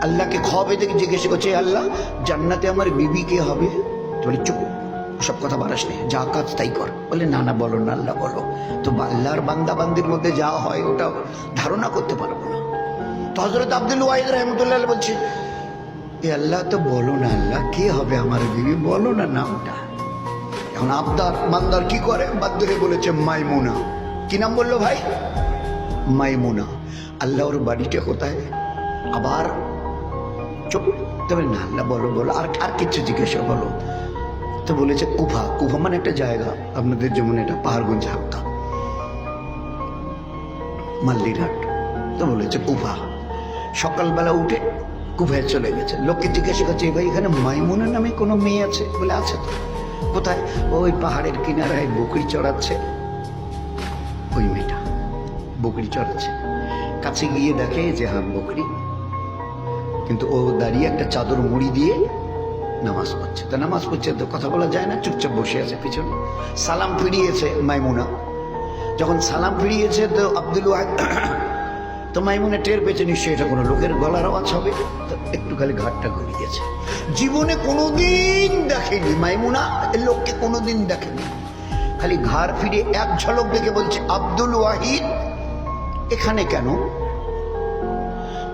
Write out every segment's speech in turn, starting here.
আল্লাহকে খবে থেকে জিজ্ঞেস করছে, আল্লাহ জান্নাতে আমার বিবি কে হবে? তো বলে চুপ, সব কথা বাড়াস নে, যা কাজ তাই কর। বলে না না, বলো না আল্লাহ বলো। তো আল্লাহর বান্দা বান্দির মধ্যে যা হয় ওটা ধারণা করতে পারবো না। তো হযরত আব্দুল ওয়াহিদ রাহমাতুল্লাহ আলাইহি বলছে, এ আল্লাহ তো বলো না, আল্লাহ কে হবে আমার বিবি, বলো না নামটা। এখন আবদার মান্দার কি করে, বাধ্য হয়ে বলেছে মাইমুনা। কি নাম বললো ভাই? মাইমুনা। আল্লাহর বাড়িটা কোথায়? আবার চুপ। তবে না আল্লাহ বলো বলো, আর কিছু জিজ্ঞাসা বলো। তো বলেছে কুফা। কুফা মানে একটা জায়গা, আপনাদের যেমন এটা পাহাড়গঞ্জ, হাক্কা, মাল্লিরহাট। তো বলেছে কুফা। সকালবেলা উঠে কুফায় চলে গেছে। লোককে জিজ্ঞাসা করছে, ভাই এখানে মাইমুনা নামে কোনো মেয়ে আছে? বলে আছে তো। কোথায়? ওই পাহাড়ের কিনারায় বকরি চড়াচ্ছে, ওই মেয়েটা বকরি চড়াচ্ছে। কাছে গিয়ে দেখে যে হ্যাঁ বকরি, কিন্তু ও দাঁড়িয়ে একটা চাদর মুড়ি দিয়ে নামাজ পড়ছে। তো নামাজ পড়ছে তো কথা বলা যায় না, চুপচাপ বসে আছে পিছনে। সালাম ফিরিয়েছে মাইমুনা। যখন সালাম ফিরিয়েছে তো আব্দুল ওয়াহিদ, তো মাইমুনা টের পেয়েছে নিশ্চয়ই এটা কোনো লোকের গলার আওয়াজ হবে, তো একটু খালি ঘাটটা ঘুরিয়েছে। জীবনে কোনোদিন দেখেনি মাইমুনা এ লোককে, কোনোদিন দেখেনি। খালি ঘাড় ফিরে এক ঝলক দেখে বলছে, আব্দুল ওয়াহিদ এখানে কেন?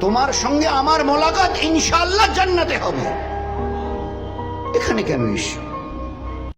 তোমার সঙ্গে আমার মোলাকাত ইনশাআল্লাহ জান্নাতে হবে, এখানে কেন এসো?